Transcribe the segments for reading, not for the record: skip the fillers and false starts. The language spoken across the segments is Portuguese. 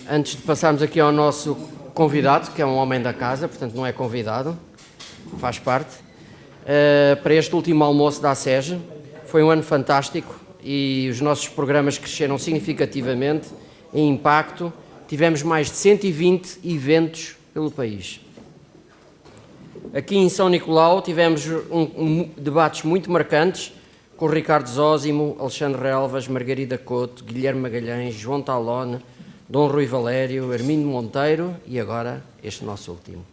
Antes de passarmos aqui ao nosso convidado, que é um homem da casa, portanto não é convidado, faz parte, para este último almoço da ACEG. Foi um ano fantástico e os nossos programas cresceram significativamente em impacto. Tivemos mais de 120 eventos pelo país. Aqui em São Nicolau tivemos debates muito marcantes com o Ricardo Zósimo, Alexandre Relvas, Margarida Couto, Guilherme Magalhães, João Talone, Dom Rui Valério, Armindo Monteiro e agora este nosso último,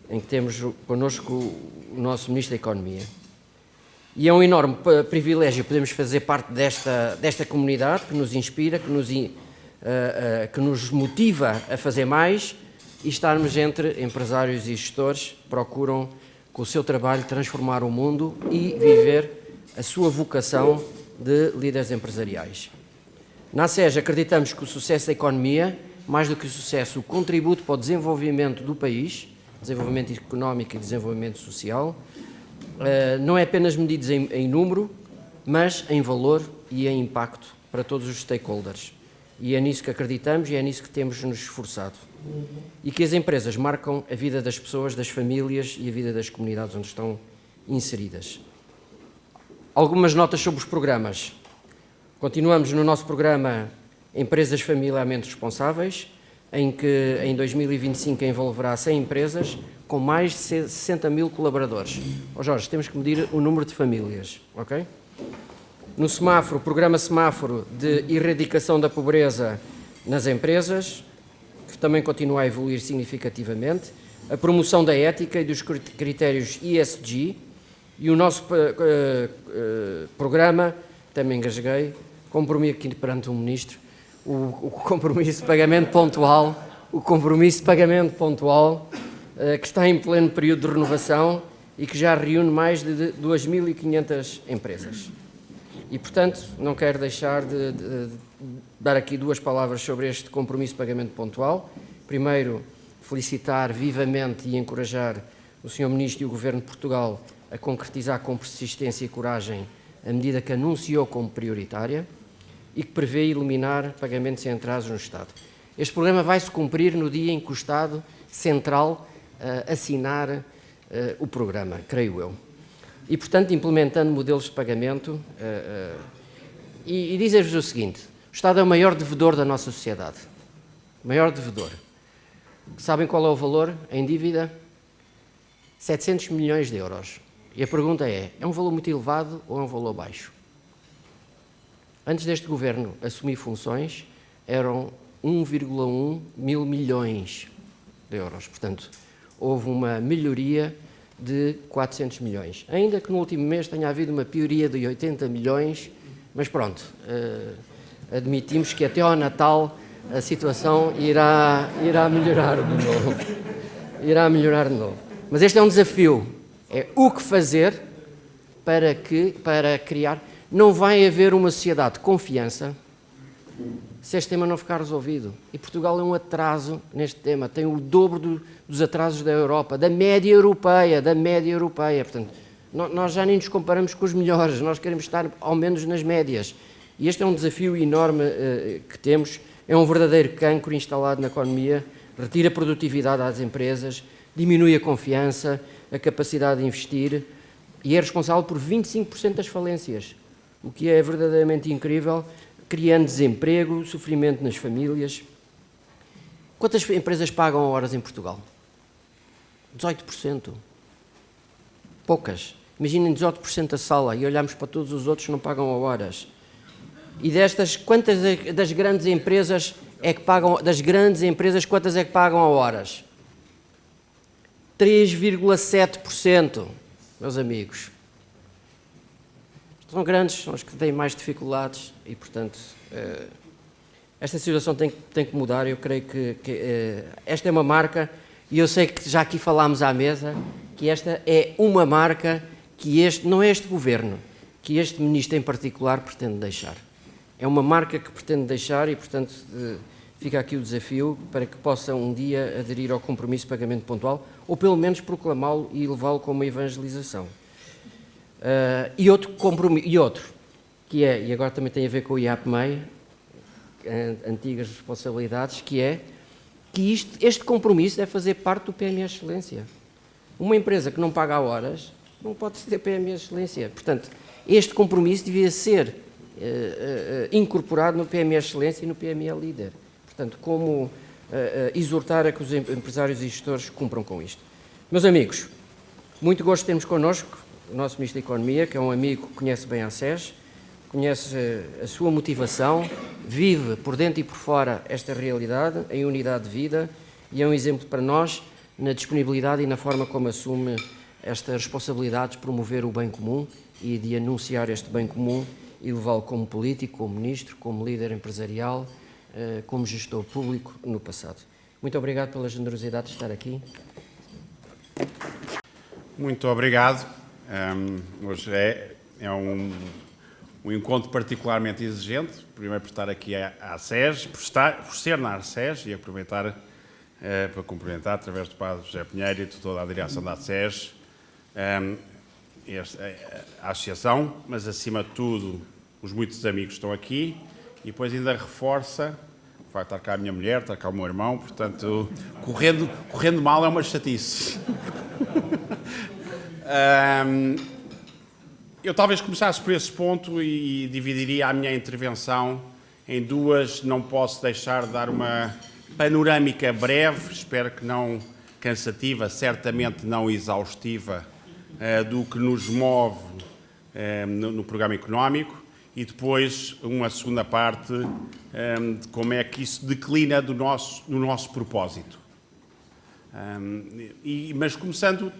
em que temos connosco o nosso Ministro da Economia. E é um enorme privilégio podermos fazer parte desta comunidade que nos inspira, que nos motiva a fazer mais e estarmos entre empresários e gestores que procuram, com o seu trabalho, transformar o mundo e viver a sua vocação de líderes empresariais. Na ACEG acreditamos que o sucesso da economia, mais do que o sucesso, o contributo para o desenvolvimento do país, desenvolvimento económico e desenvolvimento social, não é apenas medido em número, mas em valor e em impacto para todos os stakeholders. E é nisso que acreditamos e é nisso que temos nos esforçado. E que as empresas marcam a vida das pessoas, das famílias e a vida das comunidades onde estão inseridas. Algumas notas sobre os programas. Continuamos no nosso programa Empresas Familiarmente Responsáveis, em que em 2025 envolverá 100 empresas com mais de 60 mil colaboradores. Jorge, temos que medir o número de famílias, ok? No semáforo, programa semáforo de erradicação da pobreza nas empresas, que também continua a evoluir significativamente, a promoção da ética e dos critérios ESG e o nosso programa, também engasguei, compromisso aqui perante o Ministro, o compromisso de pagamento pontual, que está em pleno período de renovação e que já reúne mais de 2.500 empresas. E, portanto, não quero deixar de dar aqui duas palavras sobre este compromisso de pagamento pontual. Primeiro, felicitar vivamente e encorajar o Sr. Ministro e o Governo de Portugal a concretizar com persistência e coragem a medida que anunciou como prioritária e que prevê eliminar pagamentos em atrasos no Estado. Este programa vai-se cumprir no dia em que o Estado Central assinar o programa, creio eu. E, portanto, implementando modelos de pagamento, e dizer-vos o seguinte: o Estado é o maior devedor da nossa sociedade. O maior devedor. Sabem qual é o valor em dívida? 700 milhões de euros. E a pergunta é um valor muito elevado ou é um valor baixo? Antes deste Governo assumir funções, eram 1,1 mil milhões de euros. Portanto, houve uma melhoria de 400 milhões. Ainda que no último mês tenha havido uma pioria de 80 milhões, mas pronto, admitimos que até ao Natal a situação irá melhorar de novo. Irá melhorar de novo. Mas este é um desafio. É o que fazer para criar. Não vai haver uma sociedade de confiança se este tema não ficar resolvido. E Portugal é um atraso neste tema, tem o dobro dos atrasos da Europa, da média europeia. Portanto, nós já nem nos comparamos com os melhores, nós queremos estar ao menos nas médias. E este é um desafio enorme que temos, é um verdadeiro cancro instalado na economia, retira a produtividade às empresas, diminui a confiança, a capacidade de investir e é responsável por 25% das falências, o que é verdadeiramente incrível, criando desemprego, sofrimento nas famílias. Quantas empresas pagam a horas em Portugal? 18%. Poucas. Imaginem 18% da sala e olhamos para todos os outros que não pagam a horas. E destas, quantas das grandes empresas é que pagam, quantas é que pagam a horas? 3,7%, meus amigos. São grandes, são os que têm mais dificuldades e, portanto, esta situação tem que mudar. Eu creio que esta é uma marca, e eu sei que já aqui falámos à mesa, que esta é uma marca que não é este Governo, que este Ministro em particular pretende deixar. É uma marca que pretende deixar e, portanto, fica aqui o desafio para que possa um dia aderir ao compromisso de pagamento pontual, ou pelo menos proclamá-lo e levá-lo como uma evangelização. E outro, que é, e agora também tem a ver com o IAPMEI, antigas responsabilidades, que é que este compromisso deve fazer parte do PME Excelência. Uma empresa que não paga a horas não pode ter PME Excelência. Portanto, este compromisso devia ser incorporado no PME Excelência e no PME Líder. Portanto, como exortar a que os empresários e gestores cumpram com isto. Meus amigos, muito gosto de termos connosco o nosso Ministro da Economia, que é um amigo que conhece bem a SES, conhece a sua motivação, vive por dentro e por fora esta realidade, em unidade de vida, e é um exemplo para nós na disponibilidade e na forma como assume esta responsabilidade de promover o bem comum e de anunciar este bem comum e levá-lo como político, como ministro, como líder empresarial, como gestor público no passado. Muito obrigado pela generosidade de estar aqui. Muito obrigado. Hoje é um encontro particularmente exigente, primeiro por estar aqui à SES, por ser na SES e aproveitar para cumprimentar, através do Padre José Pinheiro e de toda a direção da SES, a associação, mas acima de tudo os muitos amigos que estão aqui, e depois ainda reforça, vai estar cá a minha mulher, está cá o meu irmão, portanto, correndo mal é uma chatice. Eu talvez começasse por esse ponto e dividiria a minha intervenção em duas. Não posso deixar de dar uma panorâmica breve, espero que não cansativa, certamente não exaustiva, do que nos move no programa económico, e depois uma segunda parte de como é que isso declina no nosso propósito. Mas começando,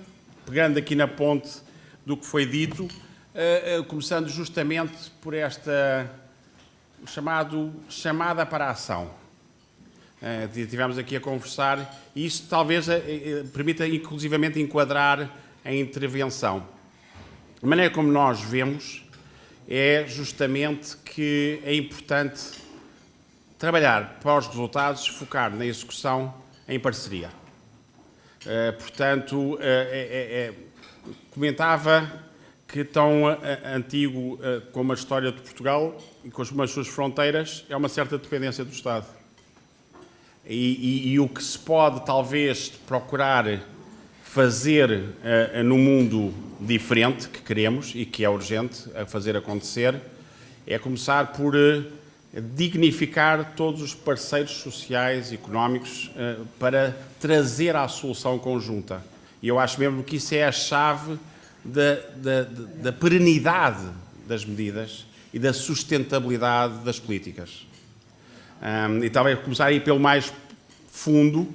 pegando aqui na ponte do que foi dito, começando justamente por esta chamada para a ação. Estivemos aqui a conversar e isso talvez permita inclusivamente enquadrar a intervenção. A maneira como nós vemos é justamente que é importante trabalhar para os resultados, focar na execução em parceria. Portanto, comentava que tão antigo como a história de Portugal e com as suas fronteiras é uma certa dependência do Estado. E o que se pode talvez procurar fazer no mundo diferente que queremos e que é urgente a fazer acontecer é começar por dignificar todos os parceiros sociais e económicos para trazer à solução conjunta. E eu acho mesmo que isso é a chave da perenidade das medidas e da sustentabilidade das políticas. E talvez começar aí pelo mais fundo.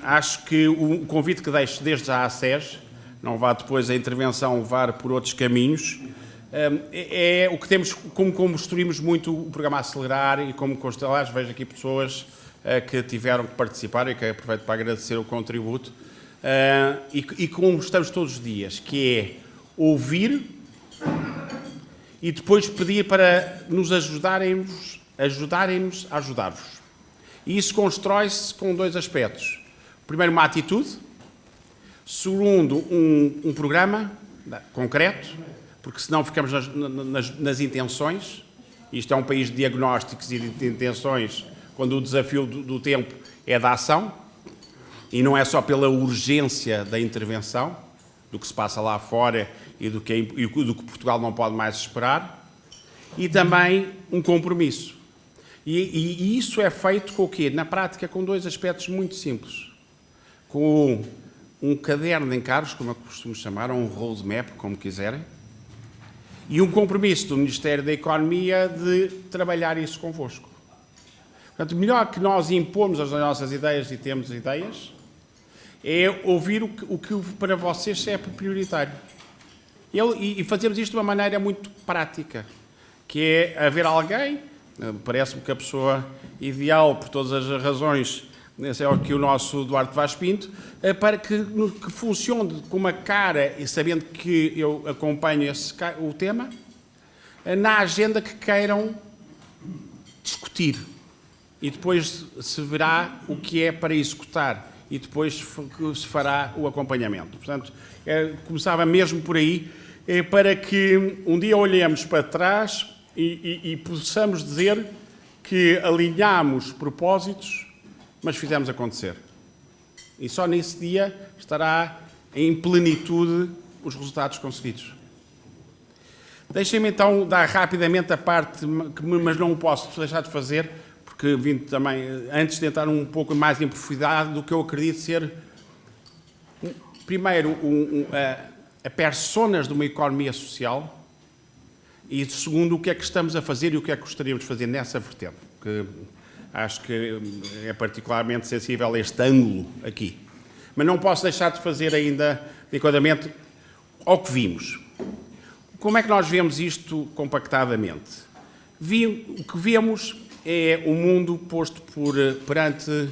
Acho que o convite que deixo desde já à SES, não vá depois a intervenção levar por outros caminhos, é o que temos, como construímos muito o programa Acelerar e como constelar, vejo aqui pessoas que tiveram que participar e que aproveito para agradecer o contributo, e como estamos todos os dias, que é ouvir e depois pedir para nos ajudarem-nos a ajudar-vos. E isso constrói-se com dois aspectos. Primeiro, uma atitude. Segundo, um programa concreto, porque senão ficamos nas intenções. Isto é um país de diagnósticos e de intenções, quando o desafio do tempo é da ação, e não é só pela urgência da intervenção, do que se passa lá fora e do que Portugal não pode mais esperar, e também um compromisso. E isso é feito com o quê? Na prática, com dois aspectos muito simples. Com um caderno de encargos, como eu costumo chamar, ou um roadmap, como quiserem, e um compromisso do Ministério da Economia de trabalhar isso convosco. Portanto, melhor que nós impomos as nossas ideias e temos ideias, é ouvir o que para vocês é prioritário. E fazemos isto de uma maneira muito prática, que é haver alguém, parece-me que a pessoa ideal, por todas as razões, esse é o nosso Duarte Vaz Pinto, para que funcione com uma cara, e sabendo que eu acompanho o tema, na agenda que queiram discutir. E depois se verá o que é para executar e depois se fará o acompanhamento. Portanto, começava mesmo por aí, para que um dia olhemos para trás e possamos dizer que alinhámos propósitos, mas fizemos acontecer. E só nesse dia estará em plenitude os resultados conseguidos. Deixem-me então dar rapidamente a parte, mas não o posso deixar de fazer, porque vim também, antes de entrar um pouco mais em profundidade do que eu acredito ser, primeiro, a personas de uma economia social e, segundo, o que é que estamos a fazer e o que é que gostaríamos de fazer nessa vertente, que acho que é particularmente sensível a este ângulo aqui. Mas não posso deixar de fazer ainda de enquadramento ao que vimos. Como é que nós vemos isto compactadamente? O que vemos é o mundo posto perante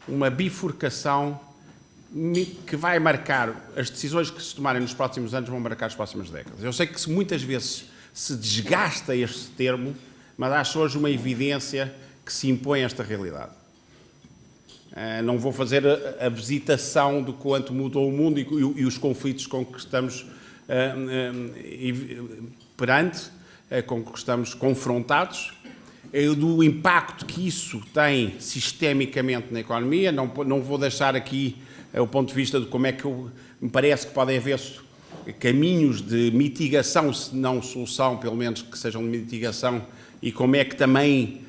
uma bifurcação que vai marcar, as decisões que se tomarem nos próximos anos vão marcar as próximas décadas. Eu sei que muitas vezes se desgasta este termo, mas acho hoje uma evidência que se impõe a esta realidade. Não vou fazer a visitação de quanto mudou o mundo e os conflitos com que estamos com que estamos confrontados, do impacto que isso tem sistemicamente na economia. Não vou deixar aqui o ponto de vista de como é que me parece que podem haver caminhos de mitigação, se não solução, pelo menos que sejam de mitigação, e como é que também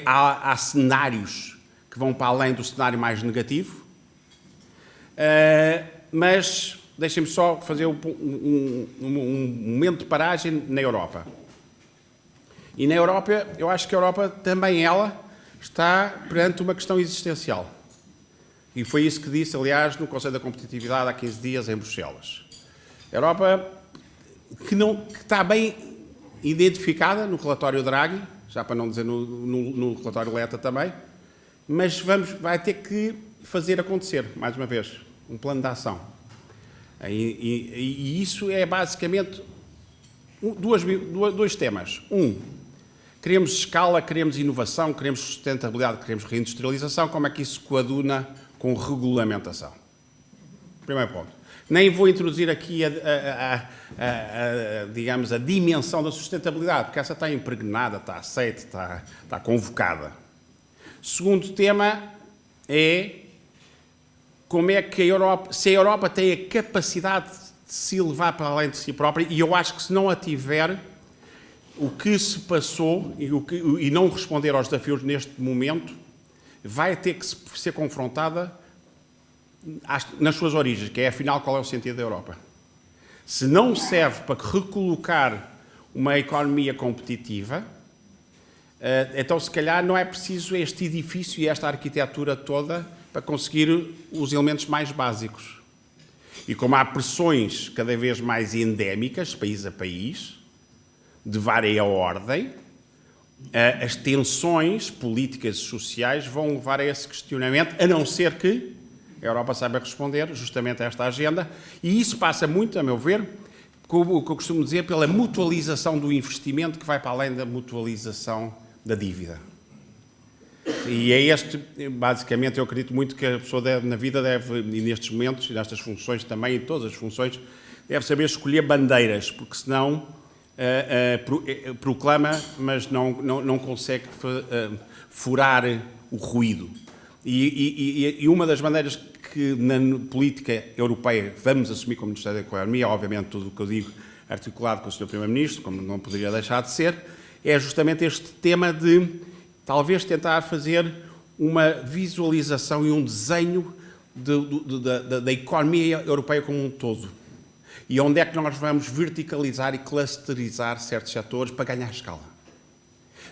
há cenários que vão para além do cenário mais negativo. Mas deixem-me só fazer um momento de paragem na Europa. E na Europa, eu acho que a Europa também ela está perante uma questão existencial. E foi isso que disse, aliás, no Conselho da Competitividade há 15 dias em Bruxelas. A Europa que está bem identificada no relatório Draghi, já para não dizer no relatório Letta também, mas vai ter que fazer acontecer, mais uma vez, um plano de ação. E isso é basicamente dois temas. Queremos escala, queremos inovação, queremos sustentabilidade, queremos reindustrialização. Como é que isso coaduna com regulamentação? Primeiro ponto. Nem vou introduzir aqui digamos, a dimensão da sustentabilidade, porque essa está impregnada, está aceita, está convocada. Segundo tema é como é que se a Europa tem a capacidade de se levar para além de si própria, e eu acho que se não a tiver, o que se passou e não responder aos desafios neste momento vai ter que ser confrontada nas suas origens, que é, afinal, qual é o sentido da Europa. Se não serve para recolocar uma economia competitiva, então, se calhar, não é preciso este edifício e esta arquitetura toda para conseguir os elementos mais básicos. E como há pressões cada vez mais endémicas, país a país, de vária ordem, as tensões políticas e sociais vão levar a esse questionamento, a não ser que a Europa saiba responder justamente a esta agenda. E isso passa muito, a meu ver, como o que eu costumo dizer, pela mutualização do investimento, que vai para além da mutualização da dívida. E é basicamente, eu acredito muito que a pessoa na vida deve, e nestes momentos, e nestas funções também, em todas as funções, deve saber escolher bandeiras, porque senão proclama, mas não consegue furar o ruído. E uma das bandeiras que na política europeia vamos assumir como Ministério da Economia, obviamente tudo o que eu digo articulado com o Sr. Primeiro-Ministro, como não poderia deixar de ser, é justamente este tema de talvez tentar fazer uma visualização e um desenho da economia europeia como um todo. E onde é que nós vamos verticalizar e clusterizar certos setores para ganhar escala.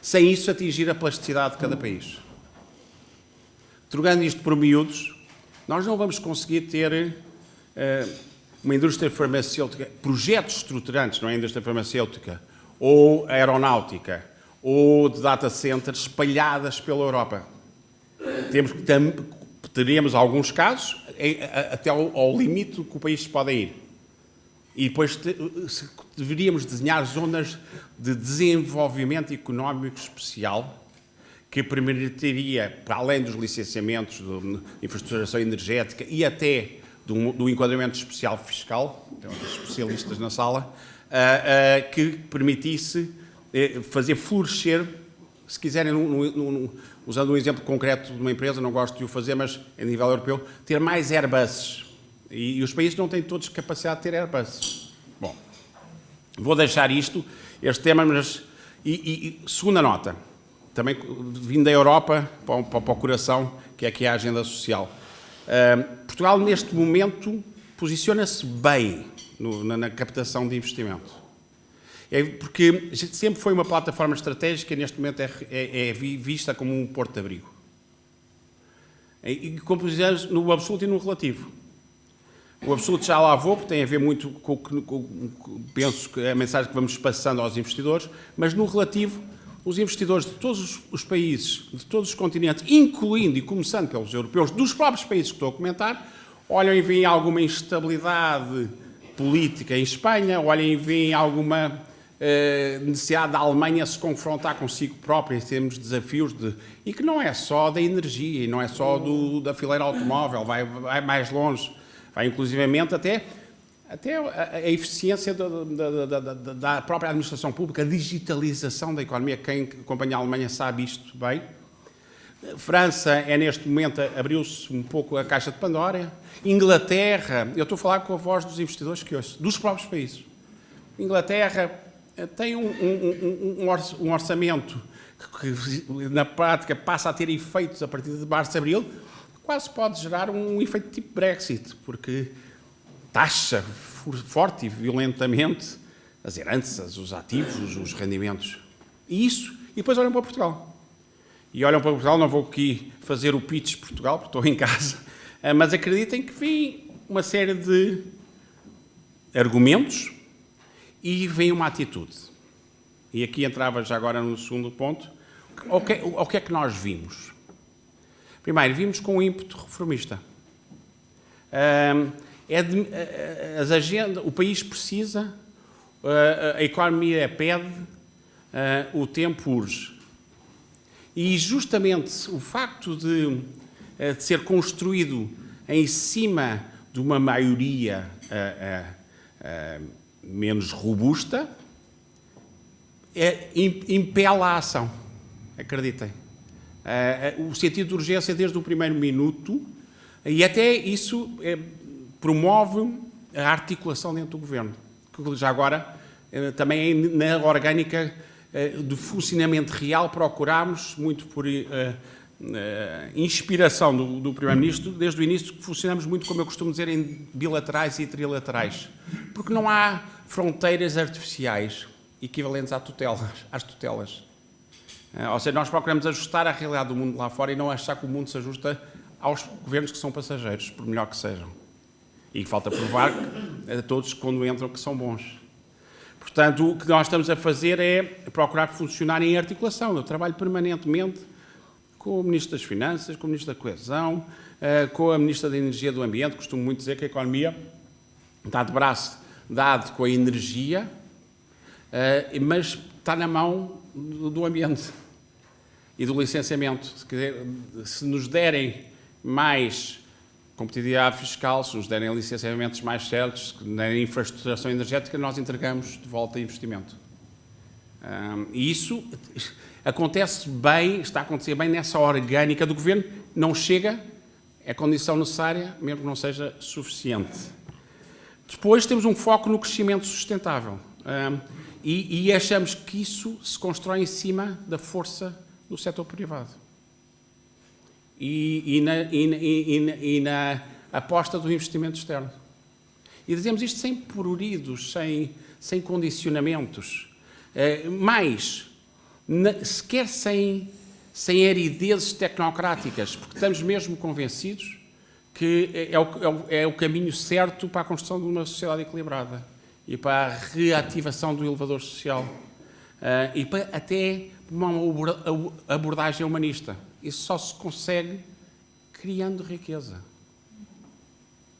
Sem isso atingir a plasticidade de cada país. Trocando isto por miúdos, nós não vamos conseguir ter uma indústria farmacêutica, projetos estruturantes, não é? Indústria farmacêutica, ou aeronáutica, ou de data centers espalhadas pela Europa. Teríamos alguns casos até ao limite que o país pode ir. E depois deveríamos desenhar zonas de desenvolvimento económico especial que permitiria, para além dos licenciamentos de infraestruturação energética e até do enquadramento especial fiscal, temos especialistas na sala, que permitisse fazer florescer se quiserem, usando um exemplo concreto de uma empresa, não gosto de o fazer, mas a nível europeu, ter mais Airbuses. E os países não têm todos capacidade de ter Airbuses. Bom, vou deixar este tema, mas... segunda nota, também vindo da Europa para o coração, que é aqui a agenda social. Portugal, neste momento, posiciona-se bem na captação de investimento. Porque sempre foi uma plataforma estratégica e neste momento é vista como um porto de abrigo. E como dizemos, no absoluto e no relativo. O absoluto já lá vou, porque tem a ver muito penso que a mensagem que vamos passando aos investidores, mas no relativo, os investidores de todos os países, de todos os continentes, incluindo e começando pelos europeus, dos próprios países que estou a comentar, olham e veem alguma instabilidade política em Espanha, olham e veem alguma necessidade da Alemanha se confrontar consigo própria em termos de desafios, e que não é só da energia, e não é só da fileira automóvel, vai mais longe, vai inclusivamente até a eficiência da própria administração pública, a digitalização da economia. Quem acompanha a Alemanha sabe isto bem. A França neste momento, abriu-se um pouco a caixa de Pandora. Inglaterra, eu estou a falar com a voz dos investidores que ouço, dos próprios países. Inglaterra tem um orçamento que, na prática, passa a ter efeitos a partir de março, abril, quase pode gerar um efeito tipo Brexit, porque taxa forte e violentamente as heranças, os ativos, os rendimentos. E depois olham para Portugal. E olham para Portugal, não vou aqui fazer o pitch de Portugal, porque estou em casa, mas acreditem que vem uma série de argumentos e vem uma atitude. E aqui entrava já agora no segundo ponto. O que é que nós vimos? Primeiro, vimos com um ímpeto reformista. O país precisa, a economia pede, o tempo urge. E justamente o facto de ser construído em cima de uma maioria menos robusta, impele a ação, acreditem. O sentido de urgência desde o primeiro minuto, e até isso promove a articulação dentro do governo, que já agora também na orgânica do funcionamento real procurámos, muito por inspiração do Primeiro-Ministro, desde o início que funcionamos muito, como eu costumo dizer, em bilaterais e trilaterais, porque não há fronteiras artificiais equivalentes às tutelas. Ou seja, nós procuramos ajustar a realidade do mundo lá fora e não achar que o mundo se ajusta aos governos que são passageiros, por melhor que sejam. E falta provar a todos, quando entram, que são bons. Portanto, o que nós estamos a fazer é procurar funcionar em articulação. Eu trabalho permanentemente com o Ministro das Finanças, com o Ministro da Coesão, com a Ministra da Energia e do Ambiente. Costumo muito dizer que a economia está de braço dado com a energia, mas está na mão do ambiente e do licenciamento. Se nos derem mais competitividade fiscal, se nos derem licenciamentos mais certos, se nos derem infraestruturação energética, nós entregamos de volta investimento. E isso acontece bem, está a acontecer bem nessa orgânica do governo. Não chega, é condição necessária, mesmo que não seja suficiente. Depois temos um foco no crescimento sustentável. E achamos que isso se constrói em cima da força do setor privado. E na aposta do investimento externo. E dizemos isto sem pruridos, sem condicionamentos, sequer sem aridezes tecnocráticas, porque estamos mesmo convencidos que é o caminho certo para a construção de uma sociedade equilibrada e para a reativação do elevador social e para até uma abordagem humanista. Isso só se consegue criando riqueza.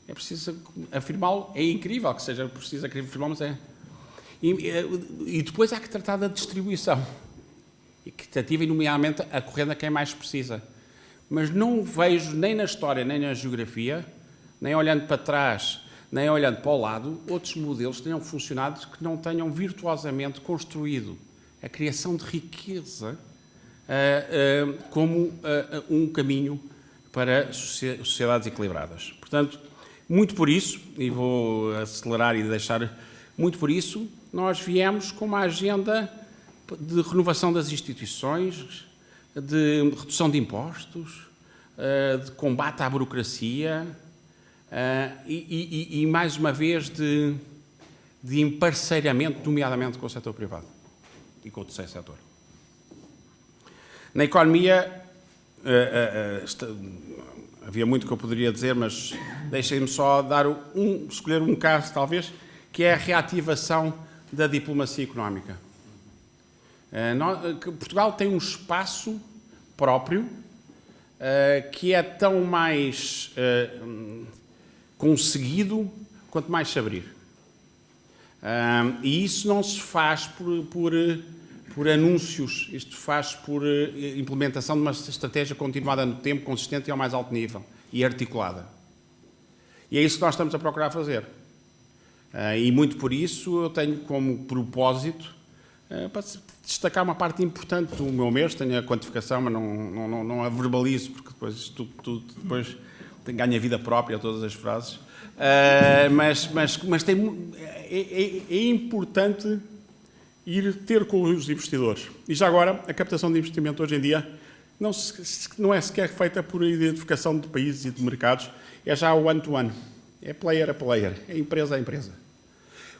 É preciso afirmá-lo, é incrível que seja preciso afirmá-lo, mas é. E depois há que tratar da distribuição, equitativa e, nomeadamente, acorrendo a quem mais precisa. Mas não vejo, nem na história, nem na geografia, nem olhando para trás, nem olhando para o lado, outros modelos que tenham funcionado que não tenham virtuosamente construído a criação de riqueza como um caminho para sociedades equilibradas. Portanto, muito por isso, e vou acelerar e deixar, muito por isso, nós viemos com uma agenda de renovação das instituições, de redução de impostos, de combate à burocracia e mais uma vez, de emparceiramento, nomeadamente com o setor privado e com o terceiro setor. Na economia, havia muito que eu poderia dizer, mas deixem-me só escolher um caso, talvez, que é a reativação da diplomacia económica. Portugal tem um espaço próprio que é tão mais conseguido quanto mais se abrir. E isso não se faz por anúncios, isto faz por implementação de uma estratégia continuada no tempo, consistente e ao mais alto nível, e articulada. E é isso que nós estamos a procurar fazer. E muito por isso eu tenho como propósito para destacar uma parte importante do meu mês, tenho a quantificação, mas não a verbalizo, porque depois tudo depois ganha vida própria todas as frases. Mas é importante ir ter com os investidores. E já agora, a captação de investimento hoje em dia não é sequer feita por identificação de países e de mercados, é já o one-to-one, é player a player, é empresa a empresa.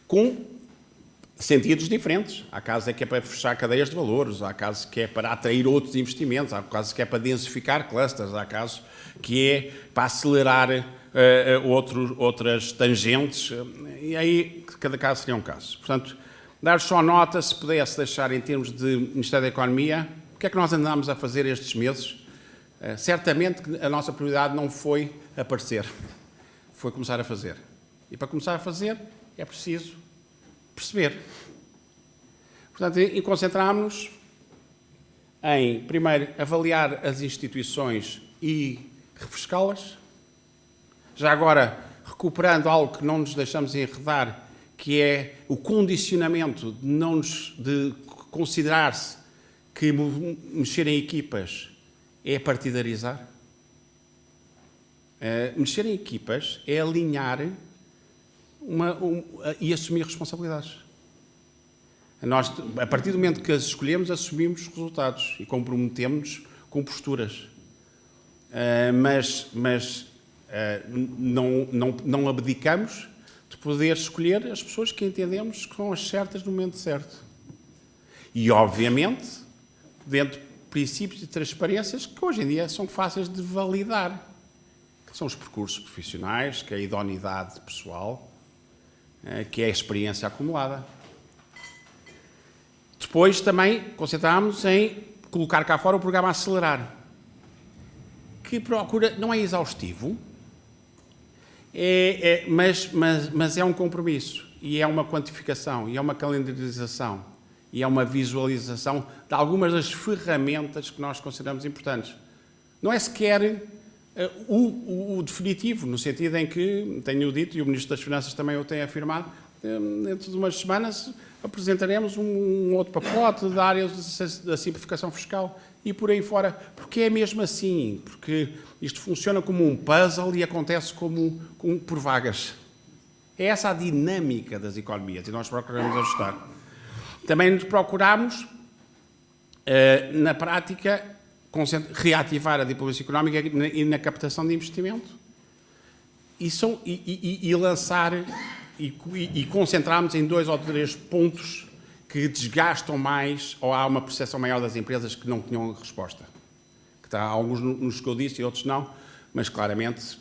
Com sentidos diferentes. Há casos que é para fechar cadeias de valores, há casos que é para atrair outros investimentos, há casos que é para densificar clusters, há casos que é para acelerar outras tangentes, e aí cada caso seria um caso. Portanto, dar só nota, se pudesse deixar em termos de Ministério da Economia, o que é que nós andámos a fazer estes meses? Certamente que a nossa prioridade não foi aparecer, foi começar a fazer. E para começar a fazer é preciso perceber. Portanto, e concentrámos-nos em, primeiro, avaliar as instituições e refrescá-las. Já agora, recuperando algo que não nos deixamos enredar, que é o condicionamento de considerar-se que mexer em equipas é partidarizar. Mexer em equipas é alinhar e assumir responsabilidades. Nós, a partir do momento que as escolhemos, assumimos resultados e comprometemos-nos com posturas. Mas não abdicamos de poder escolher as pessoas que entendemos que são as certas no momento certo. E, obviamente, dentro de princípios e transparências que hoje em dia são fáceis de validar, que são os percursos profissionais, que é a idoneidade pessoal, que é a experiência acumulada. Depois também concentrámos em colocar cá fora o programa Acelerar, que procura, não é exaustivo, mas é um compromisso, e é uma quantificação, e é uma calendarização, e é uma visualização de algumas das ferramentas que nós consideramos importantes. Não é sequer o definitivo, no sentido em que, tenho dito, e o Ministro das Finanças também o tem afirmado, dentro de umas semanas apresentaremos um outro pacote da área da simplificação fiscal e por aí fora, porque é mesmo assim, porque isto funciona como um puzzle e acontece como por vagas. É essa a dinâmica das economias e nós procuramos ajustar. Também nos procuramos, na prática, reativar a diplomacia económica e na captação de investimento e lançar e concentrarmos em 2 ou 3 pontos que desgastam mais ou há uma percepção maior das empresas que não tinham resposta. Que há alguns nos que eu disse e outros não, mas claramente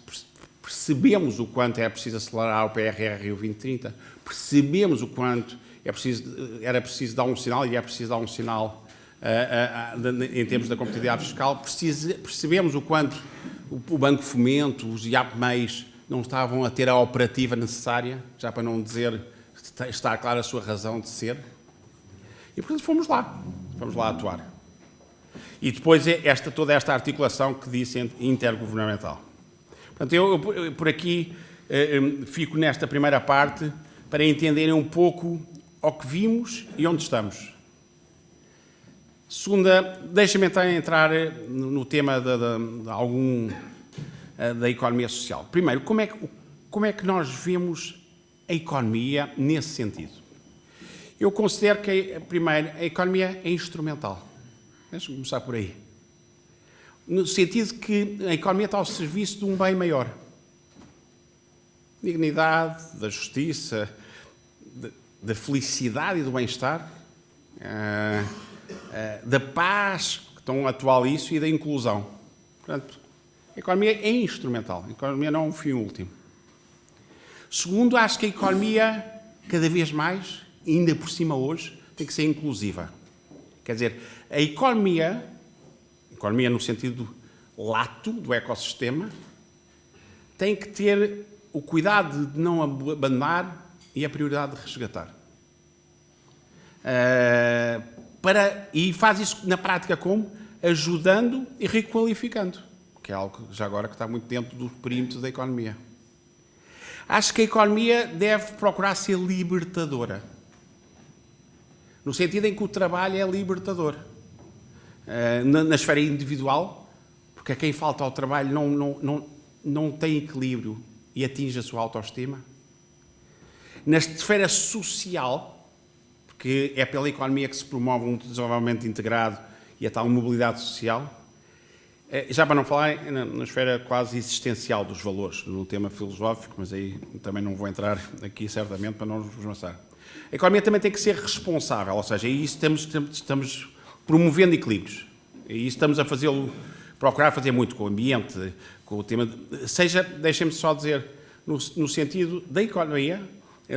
percebemos o quanto é preciso acelerar o PRR e o 2030, percebemos o quanto era preciso dar um sinal e é preciso dar um sinal em termos da competitividade fiscal, percebemos o quanto o Banco Fomento, os IAPMEIs, não estavam a ter a operativa necessária, já para não dizer estar clara a sua razão de ser. E, portanto, fomos lá atuar. E depois toda esta articulação que disse intergovernamental. Portanto, eu por aqui fico nesta primeira parte para entenderem um pouco ao que vimos e onde estamos. Segunda, deixa-me entrar no tema da economia social. Primeiro, como é que nós vemos a economia nesse sentido? Eu considero que, primeiro, a economia é instrumental. Deixa-me começar por aí. No sentido que a economia está ao serviço de um bem maior. Dignidade, da justiça, da felicidade e do bem-estar, da paz, que tão atual isso, e da inclusão. Portanto, a economia é instrumental. A economia não é um fim último. Segundo, acho que a economia, cada vez mais, ainda por cima hoje, tem que ser inclusiva. Quer dizer, a economia no sentido lato do ecossistema, tem que ter o cuidado de não abandonar e a prioridade de resgatar. E faz isso na prática como? Ajudando e requalificando, que é algo já agora que está muito dentro do perímetro da economia. Acho que a economia deve procurar ser libertadora, no sentido em que o trabalho é libertador. Na esfera individual, porque a quem falta ao trabalho não tem equilíbrio e atinge a sua autoestima. Na esfera social, porque é pela economia que se promove um desenvolvimento integrado e a tal mobilidade social. Já para não falar na esfera quase existencial dos valores, no tema filosófico, mas aí também não vou entrar aqui certamente para não vos maçar. A economia também tem que ser responsável, ou seja, aí estamos promovendo equilíbrios. E isso estamos a procurar fazer muito com o ambiente, com o tema... deixem-me só dizer, no sentido da economia,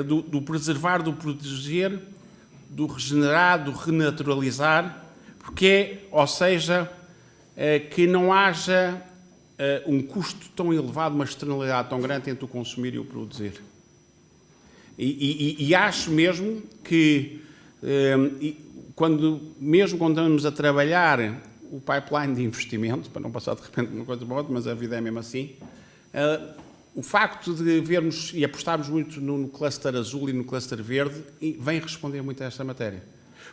do preservar, do proteger, do regenerar, do renaturalizar, que não haja um custo tão elevado, uma externalidade tão grande entre o consumir e o produzir. E acho mesmo que, mesmo quando estamos a trabalhar o pipeline de investimento, para não passar de repente de uma coisa para outra, mas a vida é mesmo assim, o facto de vermos e apostarmos muito no cluster azul e no cluster verde vem responder muito a esta matéria.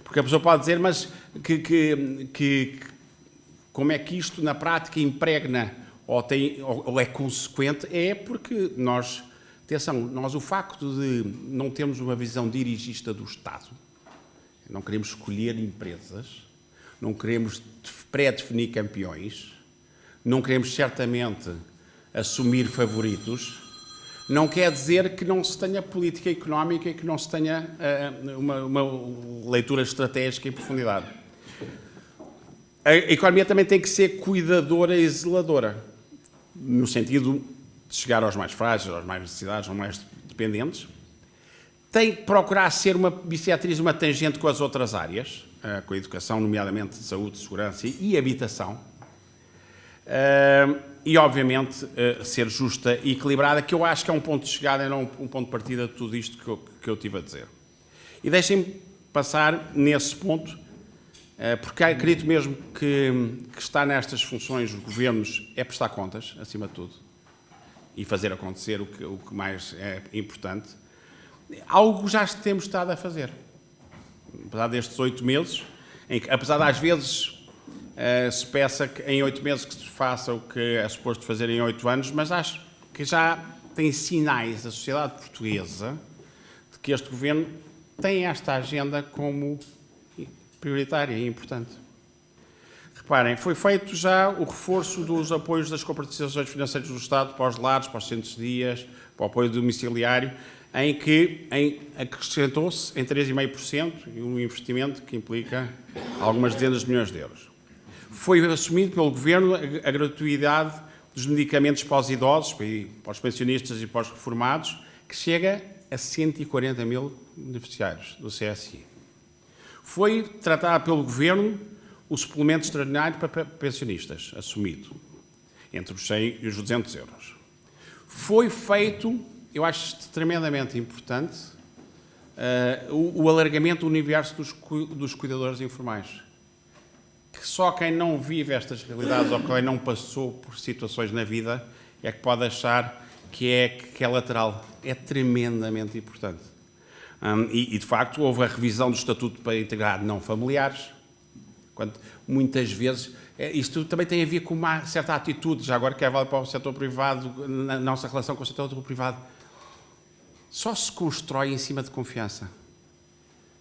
Porque a pessoa pode dizer, mas como é que isto na prática impregna ou é consequente? É porque nós o facto de não termos uma visão dirigista do Estado, não queremos escolher empresas, não queremos pré-definir campeões, não queremos certamente assumir favoritos, não quer dizer que não se tenha política económica e que não se tenha uma leitura estratégica em profundidade. A economia também tem que ser cuidadora e zeladora, no sentido de chegar aos mais frágeis, aos mais necessitados, aos mais dependentes. Tem que procurar ser uma biciatriz, uma tangente com as outras áreas, com a educação, nomeadamente de saúde, segurança e habitação. E, obviamente, ser justa e equilibrada, que eu acho que é um ponto de chegada e não um ponto de partida de tudo isto que eu tive a dizer. E deixem-me passar nesse ponto, porque acredito mesmo que estar nestas funções dos governos é prestar contas, acima de tudo, e fazer acontecer o que mais é importante. Algo já temos estado a fazer. Apesar destes 8 meses, em que, apesar de às vezes se peça que em 8 meses que se faça o que é suposto fazer em 8 anos, mas acho que já tem sinais da sociedade portuguesa de que este governo tem esta agenda como prioritária e importante. Reparem, foi feito já o reforço dos apoios das cooperações financeiras do Estado para os lares, para os centros de dias, para o apoio domiciliário, em que acrescentou-se em 3,5% e um investimento que implica algumas dezenas de milhões de euros. Foi assumido pelo Governo a gratuidade dos medicamentos para os idosos, para os pensionistas e para os reformados, que chega a 140 mil beneficiários do CSI. Foi tratado pelo Governo o suplemento extraordinário para pensionistas, assumido, entre os 100 e os 200 euros. Foi feito, eu acho tremendamente importante, o alargamento do universo dos cuidadores informais. Que só quem não vive estas realidades ou quem não passou por situações na vida é que pode achar que é lateral. É tremendamente importante. E, de facto, houve a revisão do Estatuto para integrar não familiares, Quando, muitas vezes, isto também tem a ver com uma certa atitude, já agora que é válido para o setor privado, na nossa relação com o setor privado. Só se constrói em cima de confiança.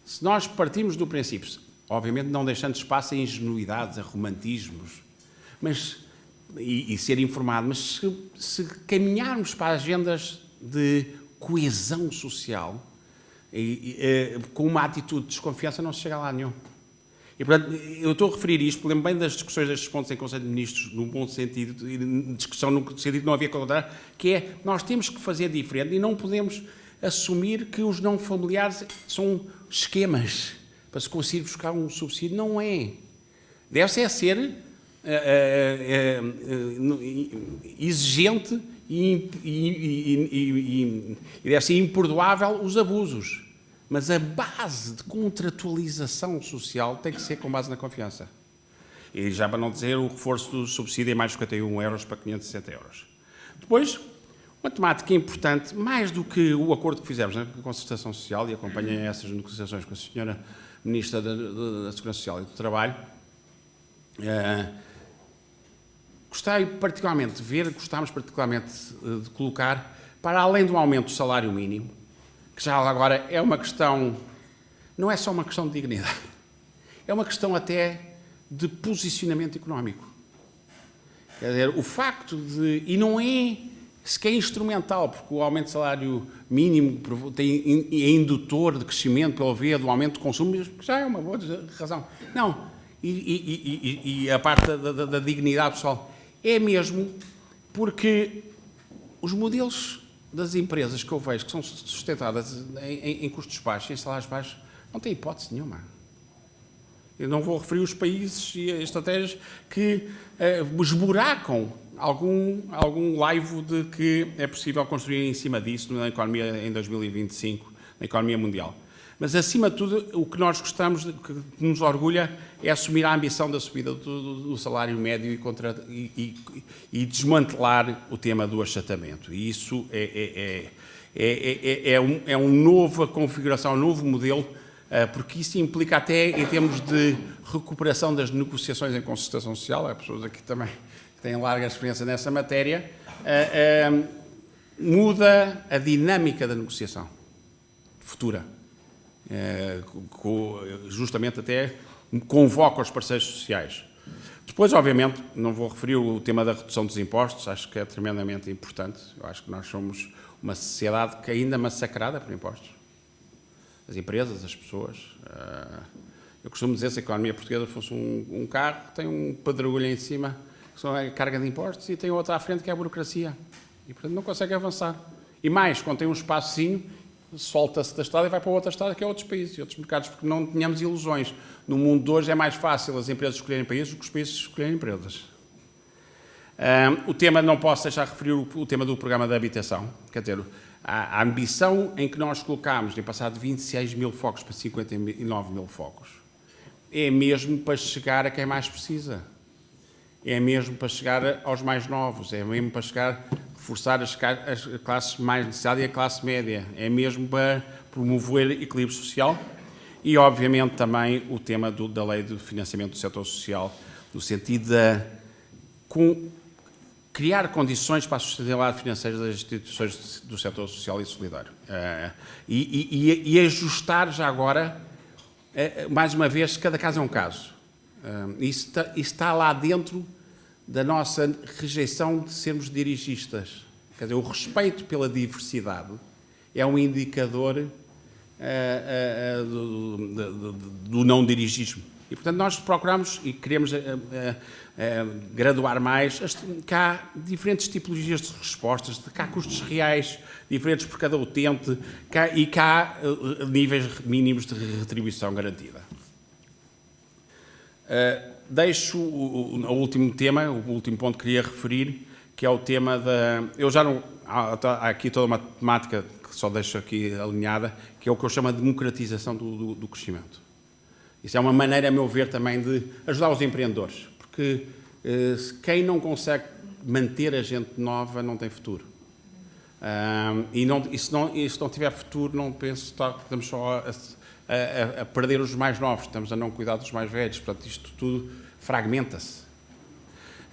Se nós partimos do princípio, obviamente não deixando espaço a ingenuidades, a romantismos, mas, e ser informado, mas se caminharmos para agendas de coesão social, com uma atitude de desconfiança, não se chega a lá nenhum. E, portanto, eu estou a referir isto, porque lembro bem das discussões destes pontos em Conselho de Ministros, no bom sentido, e discussão no sentido de não havia contrário, que é, nós temos que fazer diferente e não podemos assumir que os não familiares são esquemas para se conseguir buscar um subsídio. Não é. Deve ser exigente e deve ser imperdoável os abusos. Mas a base de contratualização social tem que ser com base na confiança. E já para não dizer o reforço do subsídio em mais de 51 euros para 560 euros. Depois, uma temática importante, mais do que o acordo que fizemos na concertação social, e acompanhei essas negociações com a senhora Ministra da Segurança Social e do Trabalho, gostámos particularmente de colocar, para além do aumento do salário mínimo, que já agora é uma questão, não é só uma questão de dignidade, é uma questão até de posicionamento económico. Quer dizer, o facto de, e não é sequer instrumental, porque o aumento do salário mínimo é indutor de crescimento pela via do aumento de consumo, que já é uma boa razão. Não, e a parte da dignidade pessoal, é mesmo porque os modelos das empresas que eu vejo que são sustentadas em custos baixos, em salários baixos, não têm hipótese nenhuma. Eu não vou referir os países e as estratégias que esburacam algum laivo de que é possível construir em cima disso na economia em 2025, na economia mundial. Mas, acima de tudo, o que nós gostamos, que nos orgulha, é assumir a ambição da subida do salário médio e desmantelar o tema do achatamento. E isso é uma nova configuração, um novo modelo, porque isso implica até em termos de recuperação das negociações em concertação social, há pessoas aqui também que têm larga experiência nessa matéria, muda a dinâmica da negociação futura. Justamente até convoca os parceiros sociais. Depois, obviamente, não vou referir o tema da redução dos impostos, acho que é tremendamente importante. Eu acho que nós somos uma sociedade que ainda massacrada por impostos. As empresas, as pessoas. Eu costumo dizer, se a economia portuguesa fosse um carro, tem um pedregulho em cima, que são a carga de impostos, e tem outra à frente, que é a burocracia. E, portanto, não consegue avançar. E mais, quando tem um espacinho, solta-se da estrada e vai para outra estrada, que é outros países e outros mercados, porque não tenhamos ilusões. No mundo de hoje é mais fácil as empresas escolherem países do que os países escolherem empresas. O tema, não posso deixar de referir o tema do programa de habitação. Quer dizer, a ambição em que nós colocámos de passar de 26 mil focos para 59 mil focos é mesmo para chegar a quem mais precisa. É mesmo para chegar aos mais novos, é mesmo para chegar reforçar as classes mais necessárias e a classe média. É mesmo para promover equilíbrio social e, obviamente, também o tema da lei de financiamento do setor social, no sentido de criar condições para a sustentabilidade financeira das instituições do setor social e solidário. E ajustar já agora, mais uma vez, cada caso é um caso. Isso está lá dentro da nossa rejeição de sermos dirigistas. Quer dizer, o respeito pela diversidade é um indicador do não dirigismo. E, portanto, nós procuramos e queremos graduar mais que há diferentes tipologias de respostas, que há custos reais diferentes por cada utente e que há níveis mínimos de retribuição garantida. Deixo o último tema, o último ponto que queria referir, que é o tema da... Eu já não... Há aqui toda uma temática que só deixo aqui alinhada, que é o que eu chamo de democratização do crescimento. Isso é uma maneira, a meu ver, também de ajudar os empreendedores, porque quem não consegue manter a gente nova não tem futuro. E se não tiver futuro, não penso que estamos só a perder os mais novos, estamos a não cuidar dos mais velhos, portanto isto tudo fragmenta-se.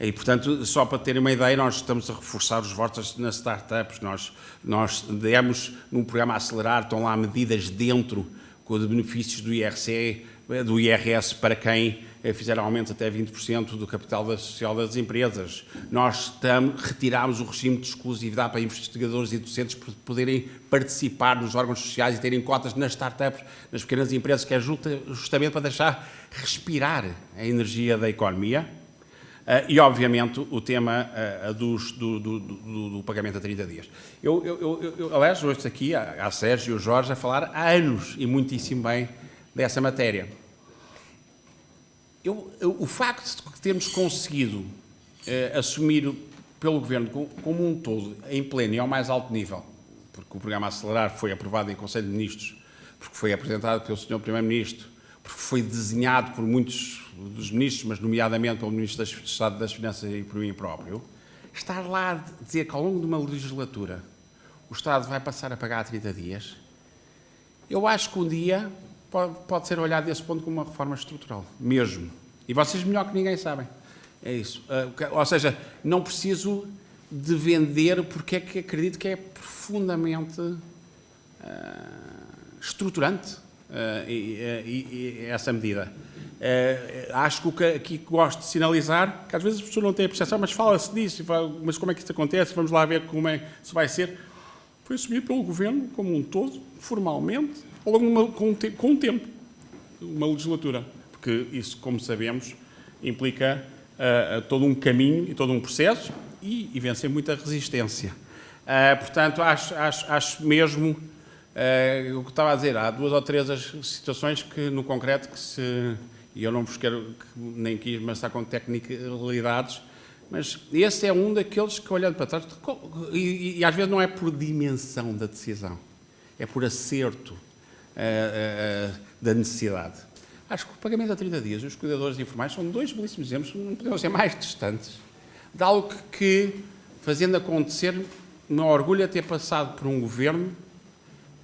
E, portanto, só para terem uma ideia, nós estamos a reforçar os votos nas startups, nós demos num programa a acelerar, estão lá medidas dentro com os benefícios do IRS para quem fizer aumentos até 20% do capital social das empresas. Nós retirámos o regime de exclusividade para investigadores e docentes para poderem participar nos órgãos sociais e terem cotas nas startups, nas pequenas empresas, que é justamente para deixar respirar a energia da economia. E, obviamente, o tema do pagamento a 30 dias. Aliás, hoje aqui há Sérgio e o Jorge a falar há anos e muitíssimo bem dessa matéria. O facto de termos conseguido assumir pelo Governo como um todo, em pleno e ao mais alto nível, porque o programa Acelerar foi aprovado em Conselho de Ministros, porque foi apresentado pelo Sr. Primeiro-Ministro, porque foi desenhado por muitos dos ministros, mas nomeadamente pelo Ministro do Estado das Finanças e por mim próprio, estar lá a dizer que ao longo de uma legislatura o Estado vai passar a pagar a 30 dias, eu acho que um dia pode ser olhado desse ponto como uma reforma estrutural, mesmo. E vocês melhor que ninguém sabem. É isso. Ou seja, não preciso de vender porque é que acredito que é profundamente estruturante essa medida. Acho que aqui gosto de sinalizar, que às vezes as pessoas não têm a percepção, mas fala-se disso, mas como é que isso acontece? Vamos lá ver como é que isso vai ser. Foi assumido pelo Governo como um todo, formalmente, ao longo com o tempo, uma legislatura. Porque isso, como sabemos, implica todo um caminho e todo um processo e vence muita resistência. Portanto, acho mesmo o que estava a dizer, há duas ou três situações que, no concreto, e eu não vos quero, nem quis maçar com tecnicalidades, mas esse é um daqueles que, olhando para trás, e às vezes não é por dimensão da decisão, é por acerto da necessidade. Acho que o pagamento a 30 dias e os cuidadores informais são dois belíssimos exemplos, não podemos ser mais distantes, de algo que, fazendo acontecer, me orgulha ter passado por um governo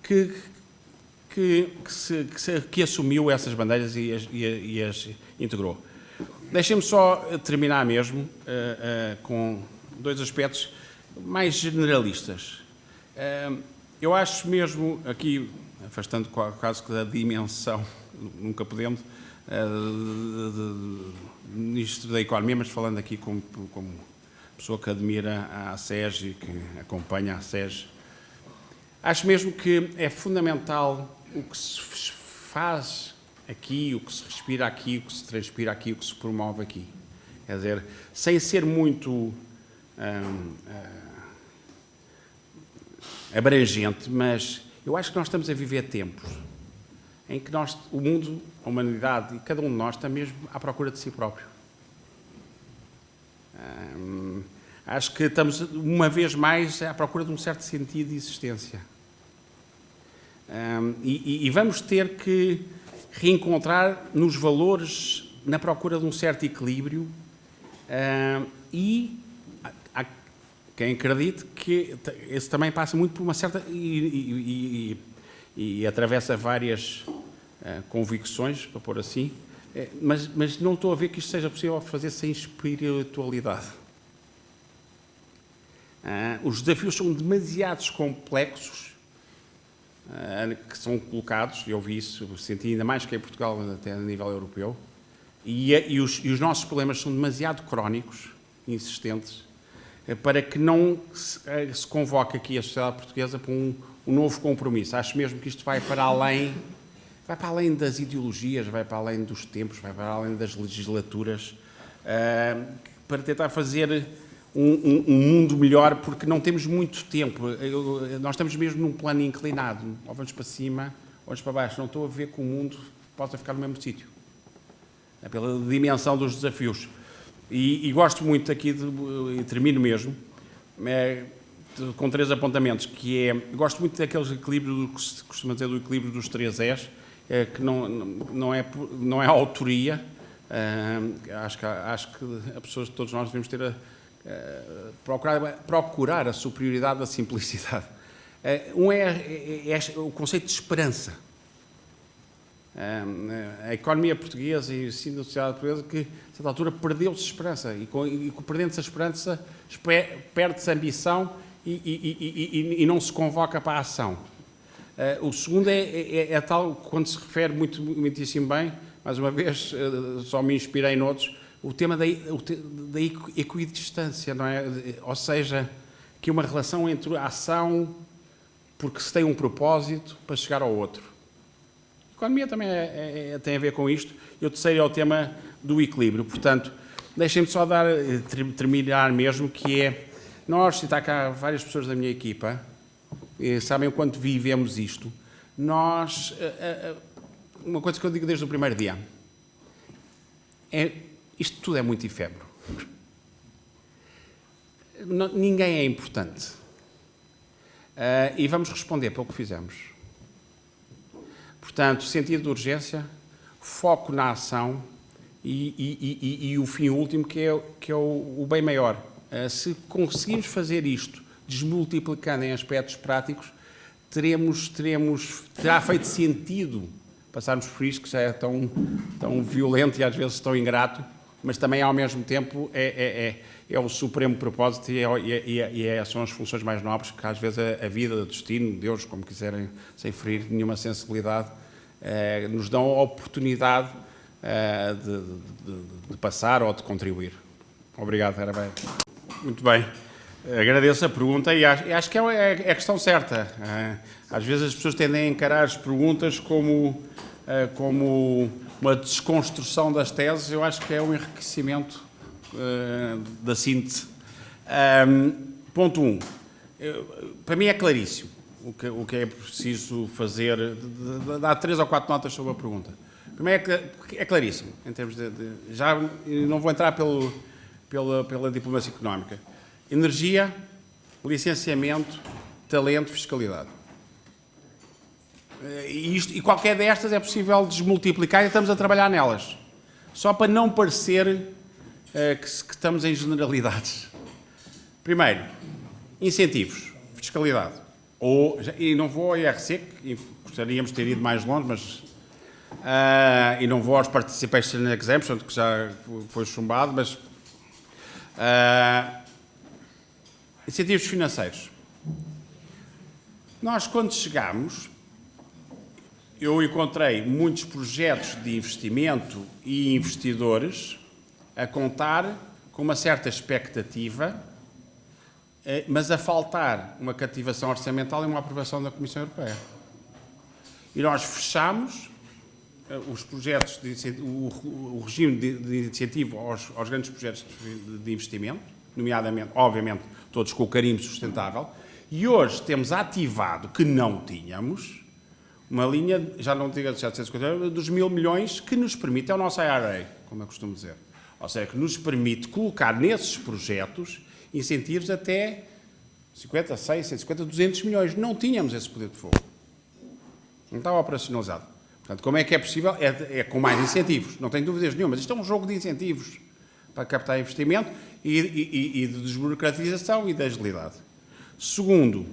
que assumiu essas bandeiras e as integrou. Deixem-me só terminar mesmo com dois aspectos mais generalistas. Eu acho mesmo, aqui, afastando quase que da dimensão, nunca podemos, Ministro da Economia, mas falando aqui como pessoa que admira a SES e que acompanha a SES, acho mesmo que é fundamental o que se faz aqui, o que se respira aqui, o que se transpira aqui, o que se promove aqui. Quer dizer, sem ser muito abrangente, mas eu acho que nós estamos a viver tempos em que o mundo, a humanidade e cada um de nós está mesmo à procura de si próprio. Acho que estamos, uma vez mais, à procura de um certo sentido de existência. E vamos ter que reencontrar nos valores, na procura de um certo equilíbrio, e há quem acredite que esse também passa muito por uma certa... e atravessa várias convicções, para pôr assim, mas não estou a ver que isto seja possível fazer sem espiritualidade. Os desafios são demasiados complexos que são colocados, eu vi isso, senti ainda mais que em Portugal, até a nível europeu, e os nossos problemas são demasiado crónicos, insistentes, para que não se convoque aqui a sociedade portuguesa para um novo compromisso. Acho mesmo que isto vai para além das ideologias, vai para além dos tempos, vai para além das legislaturas, para tentar fazer um mundo melhor, porque não temos muito tempo. Nós estamos mesmo num plano inclinado, ou vamos para cima, ou vamos para baixo. Não estou a ver que o mundo possa ficar no mesmo sítio, pela dimensão dos desafios. E gosto muito aqui, e termino mesmo, com três apontamentos, que é, gosto muito daqueles equilíbrios, que se costuma dizer do equilíbrio dos 3 Es, que não é autoria, acho que as pessoas, todos nós devemos ter procurar a superioridade da simplicidade. Um é o conceito de esperança. A economia portuguesa e o ensino da sociedade portuguesa, que a certa altura perdeu-se esperança, e perdendo-se a esperança, perde-se a ambição e não se convoca para a ação. O segundo é tal, quando se refere muitíssimo bem, mais uma vez, só me inspirei noutros, o tema da equidistância, não é? Ou seja, que uma relação entre a ação, porque se tem um propósito, para chegar ao outro. A economia também tem a ver com isto. E o terceiro é o tema do equilíbrio. Portanto, deixem-me só terminar mesmo, que é, nós, e está cá várias pessoas da minha equipa, sabem o quanto vivemos isto. Nós, uma coisa que eu digo desde o primeiro dia, isto tudo é muito efêmero. Ninguém é importante. E vamos responder pelo que fizemos. Portanto, sentido de urgência, foco na ação e o fim último, que é o bem maior. Se conseguirmos fazer isto, desmultiplicando em aspectos práticos, terá feito sentido passarmos por isto, que já é tão violento e às vezes tão ingrato, mas também, ao mesmo tempo, é o supremo propósito e são as funções mais nobres que, às vezes, a vida, o destino, Deus, como quiserem, sem ferir nenhuma sensibilidade, nos dão a oportunidade de passar ou de contribuir. Obrigado, era bem. Muito bem. Agradeço a pergunta e acho que é a questão certa. Às vezes as pessoas tendem a encarar as perguntas como uma desconstrução das teses. Eu acho que é um enriquecimento da síntese. Ponto 1. Para mim é claríssimo o que é preciso fazer. Dá 3 ou 4 notas sobre a pergunta. Primeiro é claríssimo, em termos já não vou entrar pela diplomacia económica. Energia, licenciamento, talento, fiscalidade. E qualquer destas é possível desmultiplicar e estamos a trabalhar nelas. Só para não parecer que estamos em generalidades. Primeiro, incentivos, fiscalidade. E não vou ao IRC, que gostaríamos de ter ido mais longe, mas... e não vou aos Participation Exemption, que já foi chumbado, mas... incentivos financeiros. Nós, quando chegámos, eu encontrei muitos projetos de investimento e investidores a contar com uma certa expectativa, mas a faltar uma cativação orçamental e uma aprovação da Comissão Europeia. E nós fechámos os projetos, o regime de incentivo aos grandes projetos de investimento, nomeadamente, obviamente, todos com o carimbo sustentável, e hoje temos ativado, que não tínhamos, uma linha, já não digo de 750, dos 1.000 milhões, que nos permite, é o nosso IRA, como eu costumo dizer, ou seja, que nos permite colocar nesses projetos incentivos até 50, 100, 150, 200 milhões. Não tínhamos esse poder de fogo. Não estava operacionalizado. Portanto, como é que é possível? É com mais incentivos, não tenho dúvidas nenhuma, mas isto é um jogo de incentivos para captar investimento e de desburocratização e de agilidade. Segundo,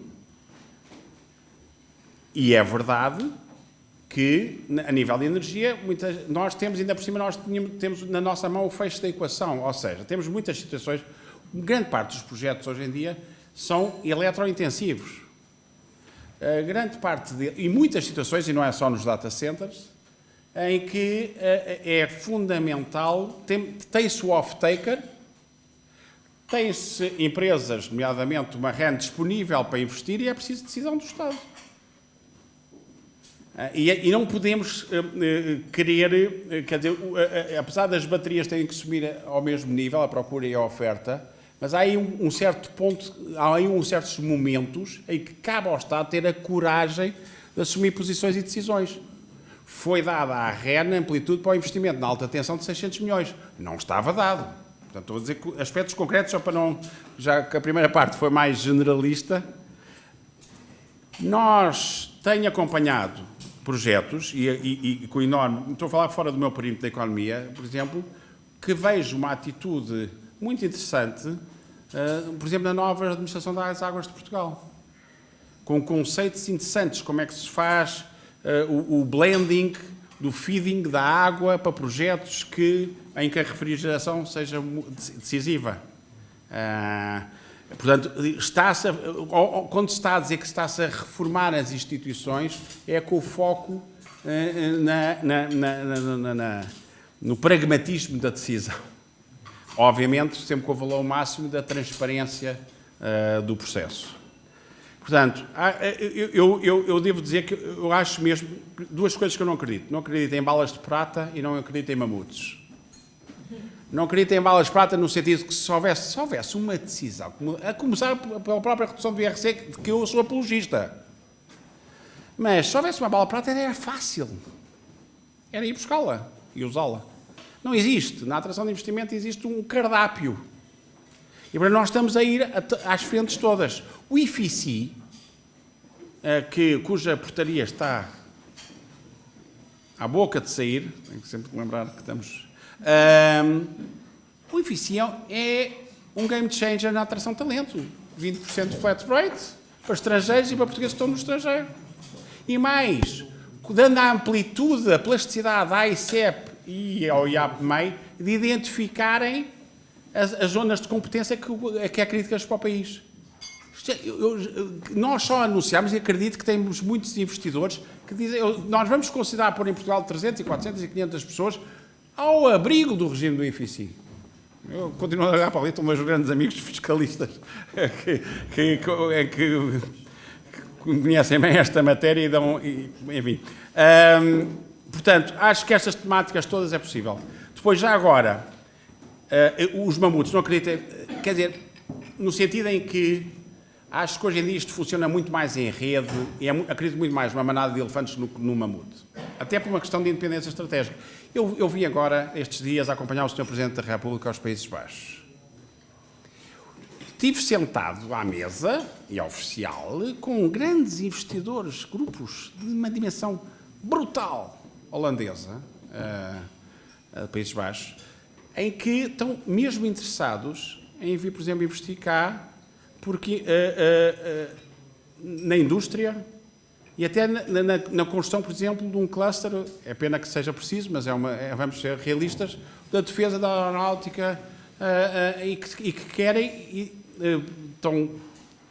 e é verdade que, a nível de energia, nós temos, ainda por cima, temos na nossa mão o fecho da equação, ou seja, temos muitas situações, grande parte dos projetos hoje em dia são eletrointensivos. Grande parte e muitas situações, e não é só nos data centers, em que é fundamental, tem-se o off-taker, tem-se empresas, nomeadamente uma renda disponível para investir, e é preciso decisão do Estado. E não podemos querer, quer dizer, apesar das baterias terem que subir ao mesmo nível, a procura e a oferta, mas há aí um certo ponto, há aí certos momentos em que cabe ao Estado ter a coragem de assumir posições e decisões. Foi dada à REN amplitude para o investimento na alta tensão de 600 milhões. Não estava dado. Portanto, estou a dizer aspectos concretos, só para não... Já que a primeira parte foi mais generalista. Nós tenho acompanhado projetos, e com enorme... Estou a falar fora do meu perímetro da economia, por exemplo, que vejo uma atitude muito interessante por exemplo, na nova administração das águas de Portugal, com conceitos interessantes, como é que se faz o blending do feeding da água para projetos em que a refrigeração seja decisiva. Portanto, quando se está a dizer que está-se a reformar as instituições, é com o foco no pragmatismo da decisão. Obviamente, sempre com o valor máximo da transparência do processo. Portanto, eu devo dizer que eu acho mesmo duas coisas que eu não acredito. Não acredito em balas de prata e não acredito em mamutes. Não acredito em balas de prata no sentido que se houvesse uma decisão, a começar pela própria redução do IRC, de que eu sou apologista. Mas se houvesse uma bala de prata era fácil. Era ir buscá-la e usá-la. Não existe. Na atração de investimento existe um cardápio. E para nós estamos a ir às frentes todas. O IFICI, cuja portaria está à boca de sair, tenho que sempre lembrar que estamos... o IFICI é um game changer na atração de talento. 20% de flat rate para estrangeiros e para portugueses que estão no estrangeiro. E mais, dando a amplitude, a plasticidade à ICEP e ao IAPMEI de identificarem as zonas de competência que é críticas para o país. Nós só anunciamos, e acredito que temos muitos investidores que dizem, nós vamos considerar pôr em Portugal 300, 400 e 500 pessoas ao abrigo do regime do IFICI. Eu continuo a olhar para ali, estão meus grandes amigos fiscalistas que conhecem bem esta matéria e dão... enfim. Portanto, acho que estas temáticas todas é possível. Depois, já agora, os mamutes, não acredito... Quer dizer, no sentido em que acho que hoje em dia isto funciona muito mais em rede e acredito muito mais numa manada de elefantes do que no mamute. Até por uma questão de independência estratégica. Eu vim agora, estes dias, a acompanhar o Sr. Presidente da República aos Países Baixos. Estive sentado à mesa, e oficial, com grandes investidores, grupos de uma dimensão brutal holandesa, Países Baixos, em que estão mesmo interessados em vir, por exemplo, investir cá, porque na indústria e até na construção, por exemplo, de um cluster, é pena que seja preciso, mas vamos ser realistas, da defesa da aeronáutica e que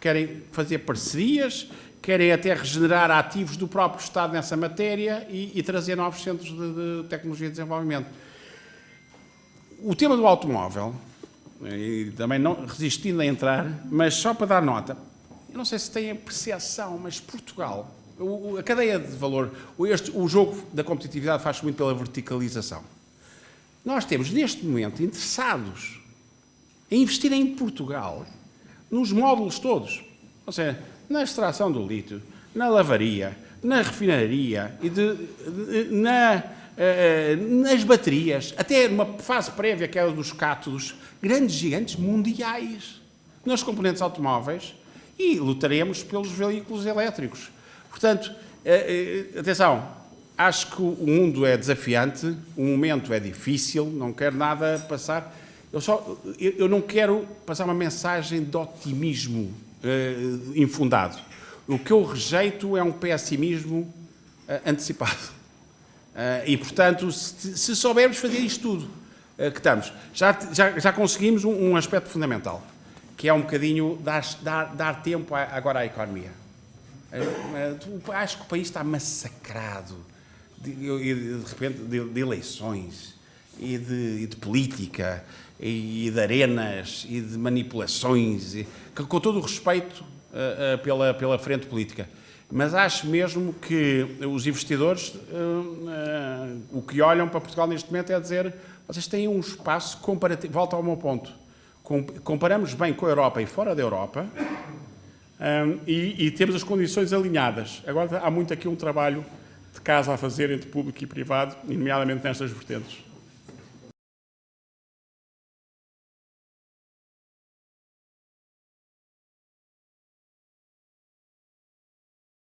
querem fazer parcerias, querem até regenerar ativos do próprio Estado nessa matéria e trazer novos centros de tecnologia e desenvolvimento. O tema do automóvel, e também não resistindo a entrar, mas só para dar nota, eu não sei se têm a percepção, mas Portugal, a cadeia de valor, o jogo da competitividade faz-se muito pela verticalização. Nós temos, neste momento, interessados em investir em Portugal, nos módulos todos, ou seja, na extração do lítio, na lavaria, na refinaria, nas baterias, até numa fase prévia, que é a dos cátodos, grandes gigantes mundiais, nas componentes automóveis, e lutaremos pelos veículos elétricos. Portanto, atenção, acho que o mundo é desafiante, o momento é difícil, não quero nada passar... Eu não quero passar uma mensagem de otimismo infundado. O que eu rejeito é um pessimismo antecipado. E, portanto, se soubermos fazer isto tudo que estamos, já conseguimos um aspecto fundamental, que é um bocadinho dar tempo agora à economia. Acho que o país está massacrado de repente de eleições e de política e de arenas e de manipulações, com todo o respeito pela frente política. Mas acho mesmo que os investidores, o que olham para Portugal neste momento é dizer, vocês têm um espaço comparativo, volta ao meu ponto, comparamos bem com a Europa e fora da Europa, e temos as condições alinhadas. Agora há muito aqui um trabalho de casa a fazer entre público e privado, nomeadamente nestas vertentes.